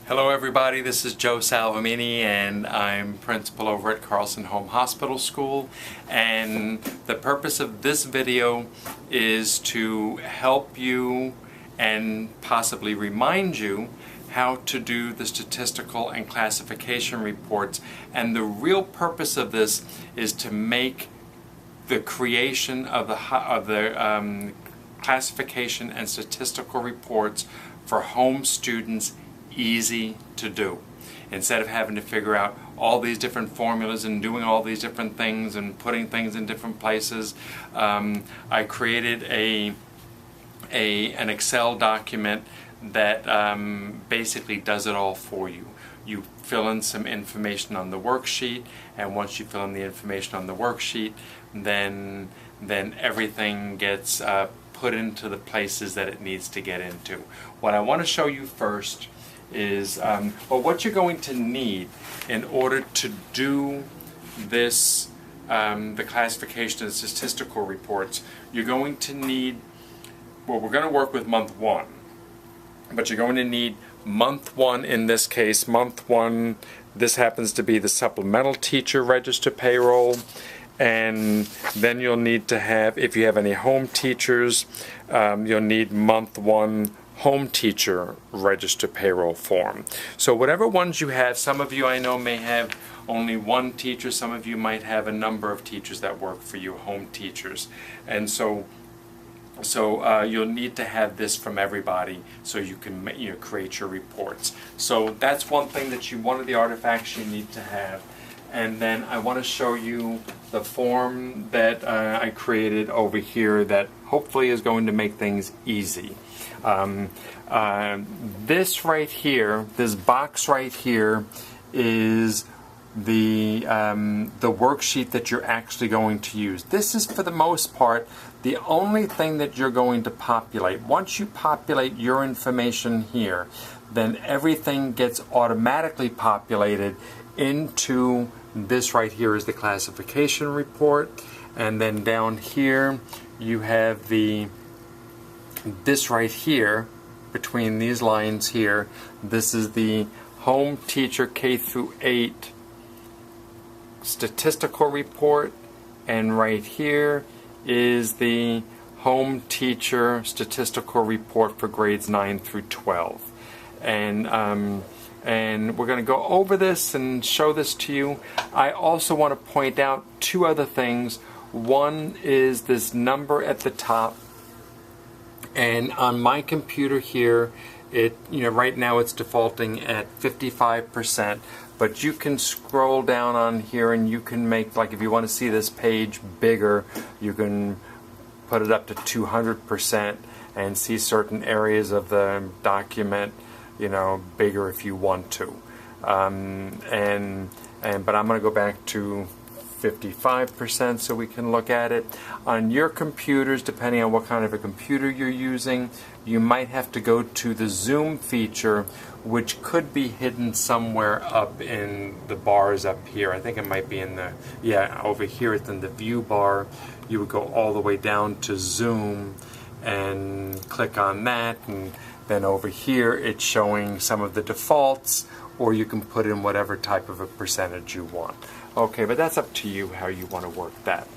Hello everybody, this is Joe Salvamini and I'm principal over at Carlson Home Hospital School, and the purpose of this video is to help you and possibly remind you how to do the statistical and classification reports. And the real purpose of this is to make the creation of the classification and statistical reports for home students easy to do. Instead of having to figure out all these different formulas and doing all these different things and putting things in different places, I created an Excel document that basically does it all for you. You fill in some information on the worksheet, and once you fill in the information on the worksheet, then everything gets put into the places that it needs to get into. What I want to show you first is what you're going to need in order to do this, the classification and statistical reports. You're going to need, well, we're going to work with month one, but you're going to need month one in this case. Month one, this happens to be the supplemental teacher register payroll, and then you'll need to have, if you have any home teachers, you'll need month one home teacher register payroll form. So whatever ones you have, some of you I know may have only one teacher, some of you might have a number of teachers that work for you, home teachers. And so you'll need to have this from everybody so you can create your reports. So that's one thing that one of the artifacts you need to have. And then I want to show you the form that I created over here that hopefully is going to make things easy. This right here, this box right here, is the worksheet that you're actually going to use. This is, for the most part, the only thing that you're going to populate. Once you populate your information here, then everything gets automatically populated into this right here is the classification report, and then down here you have this right here between these lines here. This is the home teacher K through 8 statistical report, and right here is the home teacher statistical report for grades 9 through 12. And we're going to go over this and show this to you. I also want to point out two other things. One is this number at the top, and on my computer here, right now it's defaulting at 55%, but you can scroll down on here and you can make, like, if you want to see this page bigger, you can put it up to 200% and see certain areas of the document bigger if you want to. But I'm going to go back to 55% so we can look at it. On your computers, depending on what kind of a computer you're using, you might have to go to the zoom feature, which could be hidden somewhere up in the bars up here. I think it might be in the, over here it's in the view bar. You would go all the way down to zoom and click on that, and then over here it's showing some of the defaults, or you can put in whatever type of a percentage you want. Okay, but that's up to you how you want to work that.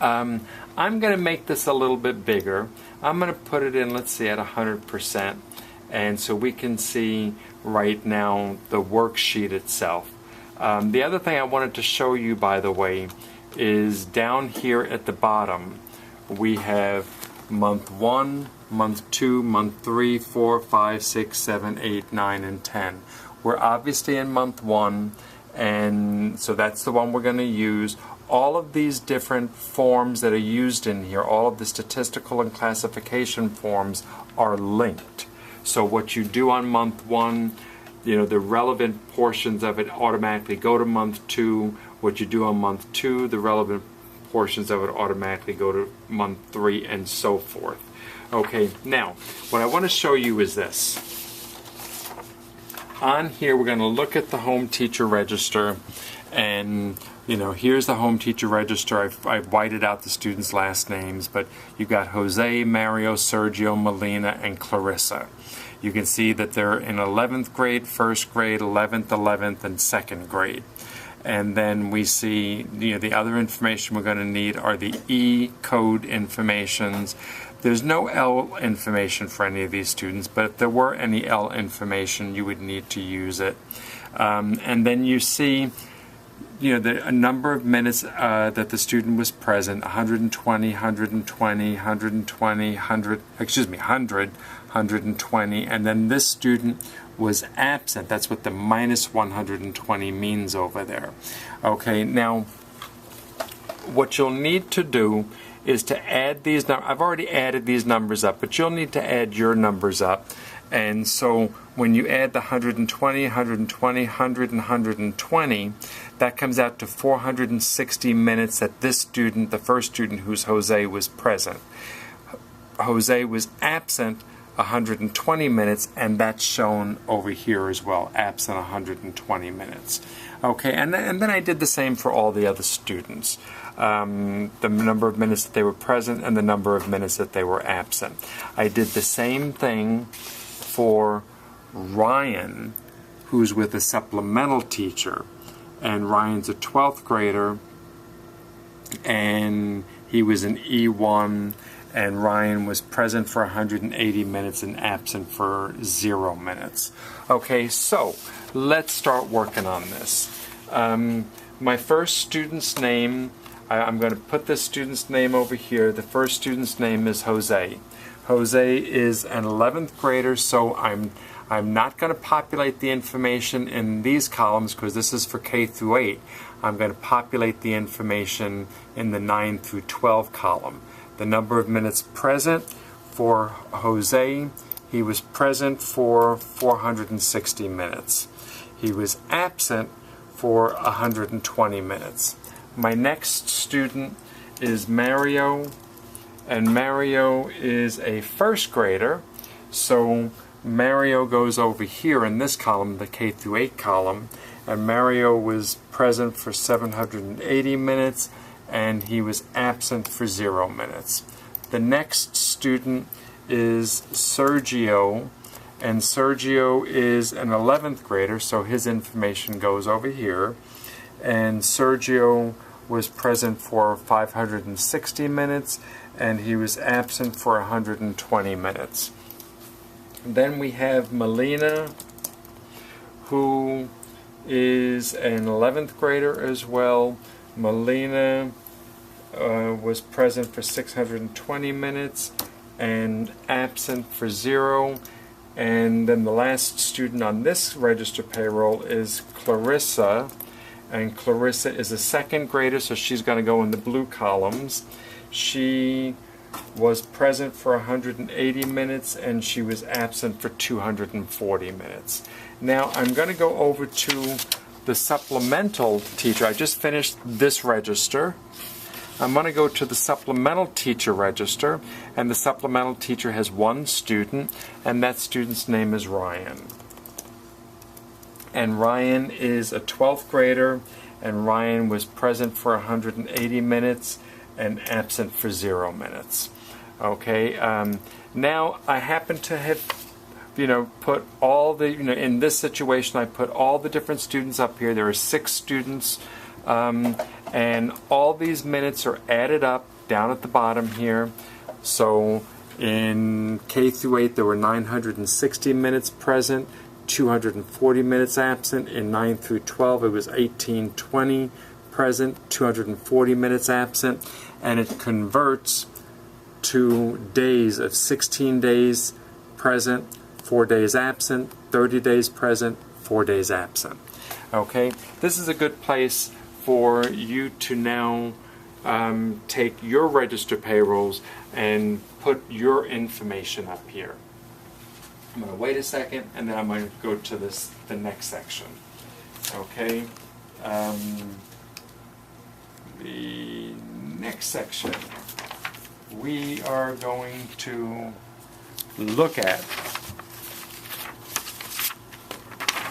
I'm going to make this a little bit bigger. I'm going to put it in, let's see, at 100%, and so we can see right now the worksheet itself. The other thing I wanted to show you, by the way, is down here at the bottom we have month 1, month 2, month 3, 4, 5, 6, 7, 8, 9, and 10. We're obviously in month 1, and so that's the one we're going to use. All of these different forms that are used in here, all of the statistical and classification forms, are linked. So what you do on month 1, the relevant portions of it automatically go to month 2. What you do on month 2, the relevant portions of it automatically go to month 3, and so forth. Okay, now what I want to show you is this. On here we're going to look at the home teacher register, And here's the home teacher register. I've whited out the students' last names, but you've got Jose, Mario, Sergio, Melina, and Clarissa. You can see that they're in 11th grade, 1st grade, 11th, and 2nd grade. And then we see, the other information we're going to need are the E code informations. There's no L information for any of these students, but if there were any L information, you would need to use it. And then you see, a number of minutes that the student was present: 120, 120, 120, 100, 120, and then this student was absent. That's what the minus 120 means over there. Okay, now what you'll need to do is to add these numbers. I've already added these numbers up, but you'll need to add your numbers up. And so when you add the 120, 120, 100, and 120, that comes out to 460 minutes that this student, the first student who's Jose, was present. Jose was absent 120 minutes, and that's shown over here as well, absent 120 minutes. Okay, and then I did the same for all the other students. The number of minutes that they were present and the number of minutes that they were absent. I did the same thing for Ryan, who's with a supplemental teacher, and Ryan's a 12th grader, and he was in E1, and Ryan was present for 180 minutes and absent for 0 minutes. Okay, so let's start working on this. My first student's name, I'm going to put this student's name over here. The first student's name is Jose. Jose is an 11th grader, so I'm not going to populate the information in these columns because this is for K through 8. I'm going to populate the information in the 9 through 12 column. The number of minutes present for Jose, he was present for 460 minutes. He was absent for 120 minutes. My next student is Mario, and Mario is a 1st grader, so Mario goes over here in this column, the K through 8 column, and Mario was present for 780 minutes, and he was absent for 0 minutes. The next student is Sergio, and Sergio is an 11th grader, so his information goes over here, and Sergio was present for 560 minutes, and he was absent for 120 minutes. Then we have Melina, who is an 11th grader as well. Melina was present for 620 minutes and absent for 0. And then the last student on this register payroll is Clarissa, and Clarissa is a 2nd grader, so she's going to go in the blue columns. She was present for 180 minutes and she was absent for 240 minutes. Now I'm going to go over to the supplemental teacher. I just finished this register. I'm going to go to the supplemental teacher register, and the supplemental teacher has 1 student, and that student's name is Ryan. And Ryan is a 12th grader, and Ryan was present for 180 minutes and absent for 0 minutes. Okay, now I happen to have, put all the, in this situation I put all the different students up here. There are 6 students, and all these minutes are added up down at the bottom here. So in K through 8 there were 960 minutes present, 240 minutes absent. In 9 through 12 it was 1820 present, 240 minutes absent, and it converts to days of 16 days present, 4 days absent, 30 days present, 4 days absent. Okay, this is a good place for you to now take your register payrolls and put your information up here. I'm going to wait a second, and then I'm going to go to the next section. Okay, the next section we are going to look at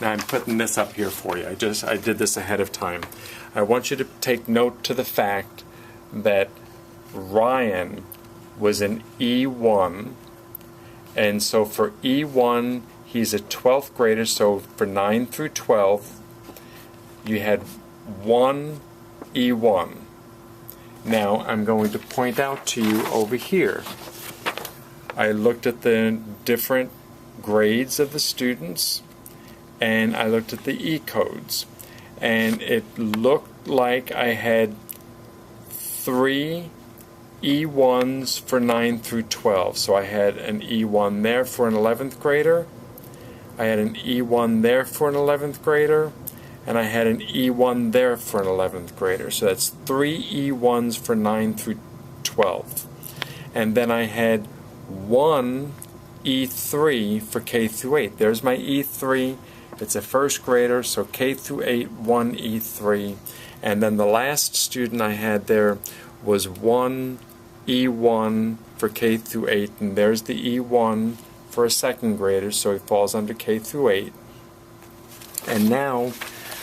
Now I'm putting this up here for you. I did this ahead of time. I want you to take note to the fact that Ryan was an E1, and so for E1 he's a 12th grader, so for 9 through 12 you had one E1. Now I'm going to point out to you over here, I looked at the different grades of the students and I looked at the E-codes, and it looked like I had 3 E1s for 9 through 12. So I had an E1 there for an 11th grader, I had an E1 there for an 11th grader, and I had an E1 there for an 11th grader. So that's 3 E1s for 9 through 12. And then I had 1 E3 for K through 8. There's my E3. It's a first grader, so K through 8, 1 E3. And then the last student I had there was 1 E1 for K through 8, and there's the E1 for a second grader, so he falls under K through 8. And now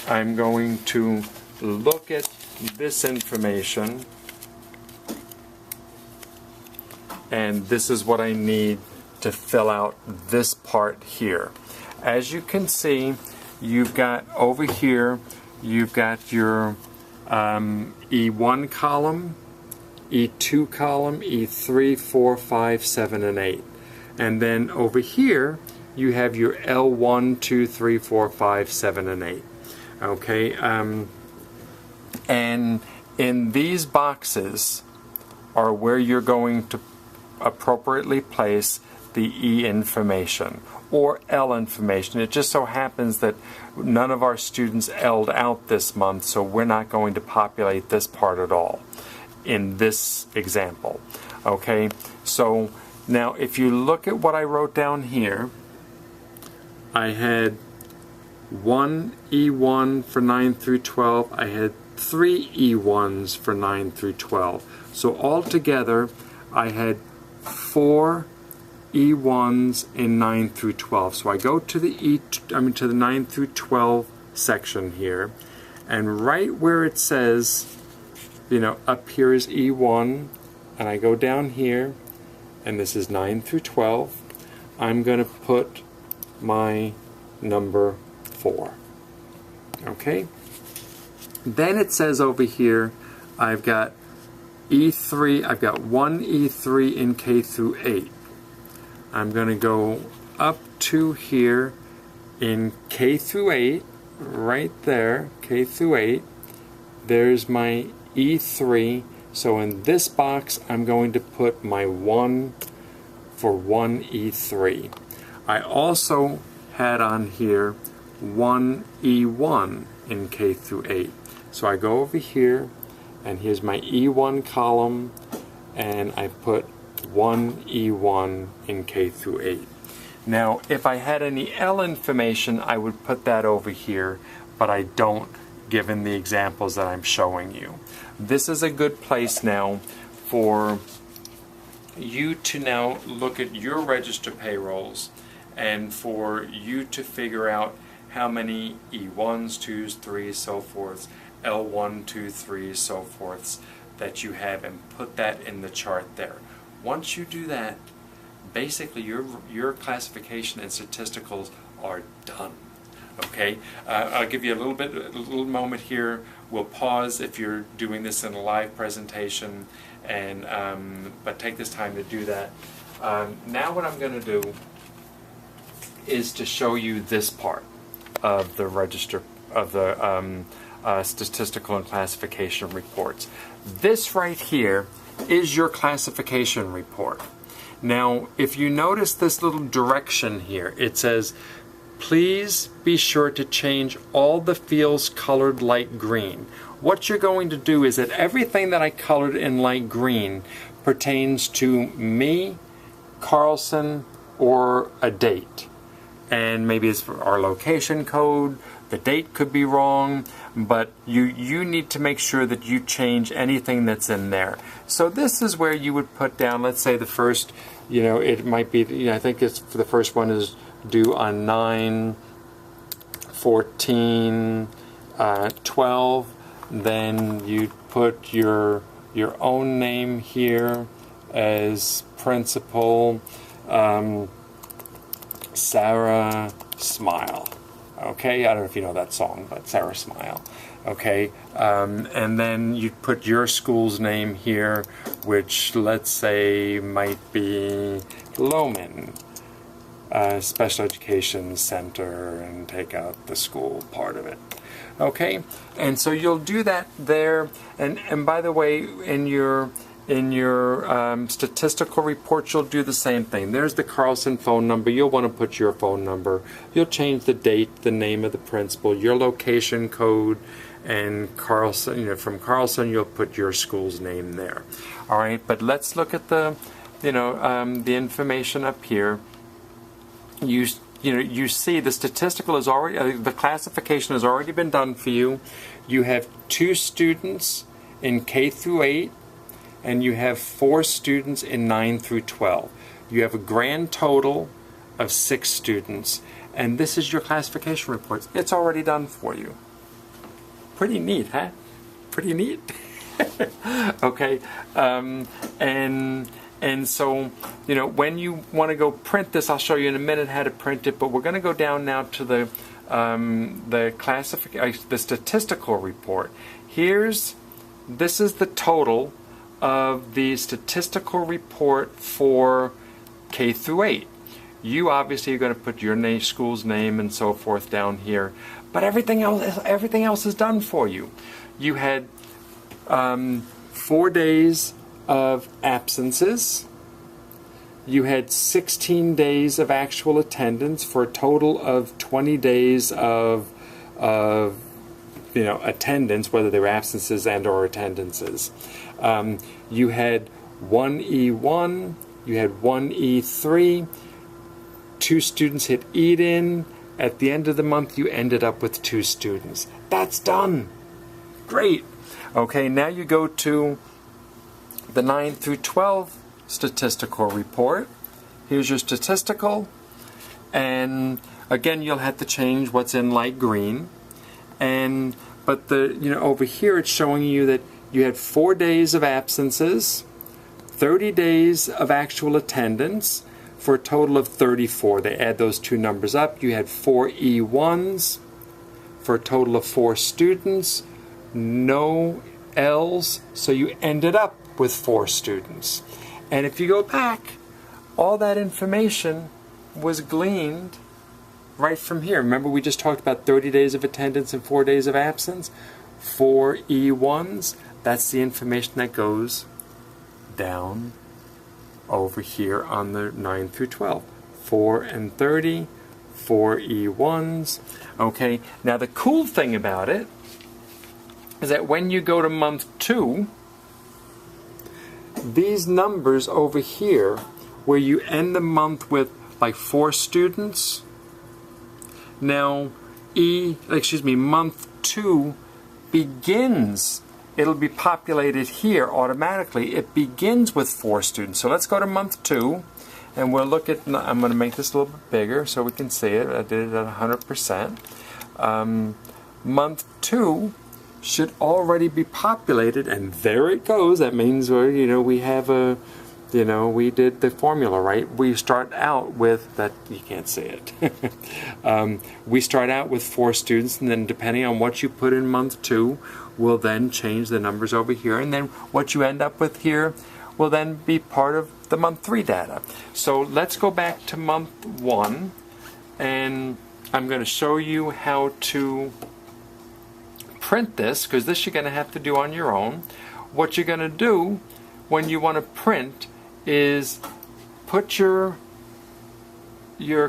I'm going to look at this information, and this is what I need to fill out this part here. As you can see, you've got over here, you've got your E1 column, E2 column, E3, 4, 5, 7, and 8. And then over here, you have your L1, 2, 3, 4, 5, 7, and 8. Okay, and in these boxes are where you're going to appropriately place the E information or L information. It just so happens that none of our students L'd out this month, so we're not going to populate this part at all in this example. Okay, so now if you look at what I wrote down here, I had 1 E1 for 9 through 12. I had 3 E1s for 9 through 12. So altogether, I had 4 E1s in 9 through 12. So I go to the to the 9 through 12 section here, and right where it says, up here is E1, and I go down here, and this is 9 through 12. I'm going to put my number 4. Okay? Then it says over here, I've got E3, I've got 1 E3 in K through 8. I'm going to go up to here in K through 8, right there, K through 8. There's my E3. So in this box, I'm going to put my 1 for 1 E3. I also had on here 1 E1 in K through 8. So I go over here, and here's my E1 column, and I put 1 E1 in K through 8. Now, if I had any L information, I would put that over here, but I don't, given the examples that I'm showing you. This is a good place now for you to now look at your register payrolls and for you to figure out how many E1s, 2s, 3s, so forth, L1, 2, 3, so forths that you have, and put that in the chart there. Once you do that, basically your classification and statisticals are done. Okay, I'll give you a little moment here. We'll pause if you're doing this in a live presentation, and but take this time to do that. Now what I'm going to do is to show you this part of the register of the statistical and classification reports. This right here is your classification report. Now, if you notice this little direction here, it says, please be sure to change all the fields colored light green. What you're going to do is that everything that I colored in light green pertains to me, Carlson, or a date. And maybe it's for our location code, the date could be wrong, but you need to make sure that you change anything that's in there. So this is where you would put down, let's say the first, it might be, I think it's for the first one is due on 9/5 14, 12. Then you put your own name here as principal, Sarah Smile. Okay, I don't know if you know that song, but Sarah Smile. Okay, and then you put your school's name here, which let's say might be Loman Special Education Center, and take out the school part of it. Okay, and so you'll do that there. And by the way, in your statistical report, you'll do the same thing. There's the Carlson phone number. You'll want to put your phone number. You'll change the date, the name of the principal, your location code, and Carlson. From Carlson, you'll put your school's name there. All right, but let's look at the the information up here. You see the statistical is already, the classification has already been done for you. You have 2 students in K through 8, and you have 4 students in 9 through 12. You have a grand total of 6 students, and this is your classification reports. It's already done for you. Pretty neat, huh? Pretty neat. Okay, and so, when you want to go print this, I'll show you in a minute how to print it, but we're going to go down now to the statistical report. This is the total of the statistical report for K through 8. You obviously are going to put your school's name and so forth down here, but everything else is done for you. You had 4 days of absences. You had 16 days of actual attendance for a total of 20 days of attendance, whether they were absences and or attendances. You had 1E1, you had 1E3, 2 students hit ED-IN. At the end of the month, you ended up with 2 students. That's done. Great. Okay, now you go to the 9 through 12 statistical report. Here's your statistical, and again you'll have to change what's in light green. But over here it's showing you that you had 4 days of absences, 30 days of actual attendance, for a total of 34. They add those 2 numbers up. You had 4 E1s for a total of 4 students, no L's, so you ended up with 4 students. And if you go back, all that information was gleaned right from here. Remember, we just talked about 30 days of attendance and 4 days of absence? 4 E1s, that's the information that goes down over here on the 9 through 12. 4 and 30, 4 E1s. Okay, now the cool thing about it is that when you go to month 2, these numbers over here, where you end the month with like 4 students, now month 2 begins, it'll be populated here automatically. It begins with 4 students. So let's go to month 2, and we'll look at, I'm going to make this a little bit bigger so we can see it. I did it at 100%. Month 2 should already be populated, and there it goes. That means we have we did the formula, right? We start out with that. You can't see it. We start out with 4 students, and then depending on what you put in month 2, we'll then change the numbers over here, and then what you end up with here will then be part of the month 3 data. So let's go back to month 1, and I'm going to show you how to print this, because this you're going to have to do on your own. What you're going to do when you want to print is put your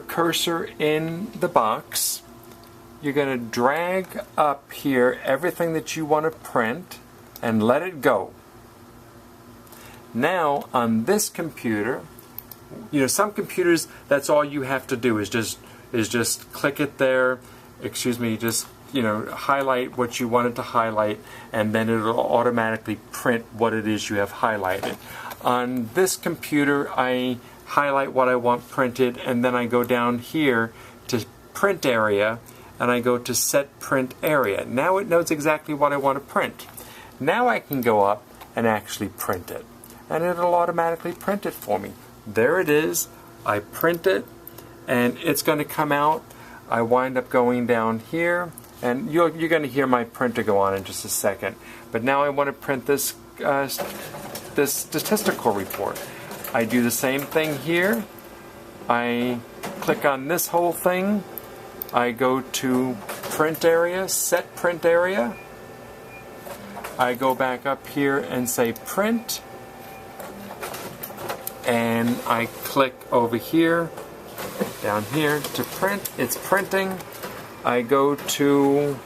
cursor in the box. You're going to drag up here everything that you want to print and let it go. Now on this computer, some computers, that's all you have to do is just click it there. Just highlight what you wanted to highlight, and then it'll automatically print what it is you have highlighted. On this computer, I highlight what I want printed, and then I go down here to print area, and I go to Set Print Area. Now it knows exactly what I want to print. Now I can go up and actually print it, and it'll automatically print it for me. There it is. I print it, and it's going to come out. I wind up going down here, and you're going to hear my printer go on in just a second. But now I want to print this this statistical report. I do the same thing here. I click on this whole thing. I go to Print Area, Set Print Area. I go back up here and say Print. And I click over here, down here to print. It's printing. I go to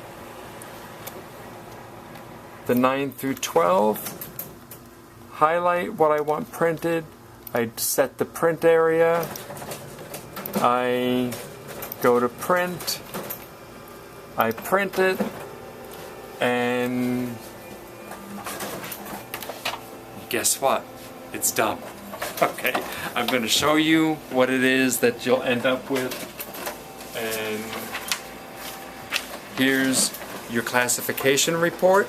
the 9 through 12, highlight what I want printed. I set the print area. I go to print. I print it, and guess what? It's done. Okay, I'm going to show you what it is that you'll end up with. And here's your classification report.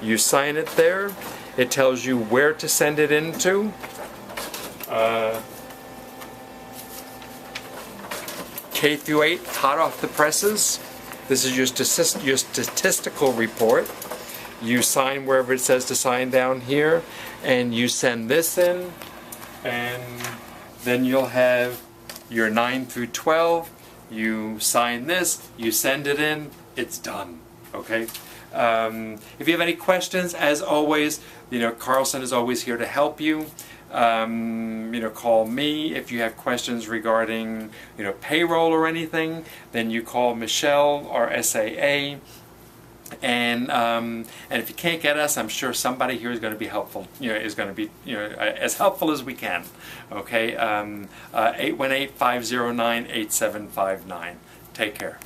You sign it there. It tells you where to send it into. K through 8, hot off the presses. This is your statistical report. You sign wherever it says to sign down here, and you send this in, and then you'll have your 9 through 12. You sign this, you send it in, it's done. Okay. If you have any questions, as always, Carlson is always here to help you. Call me if you have questions regarding, payroll or anything. Then you call Michelle, our SAA. And if you can't get us, I'm sure somebody here is going to be helpful. Is going to be as helpful as we can. Okay. 818-509-8759. Take care.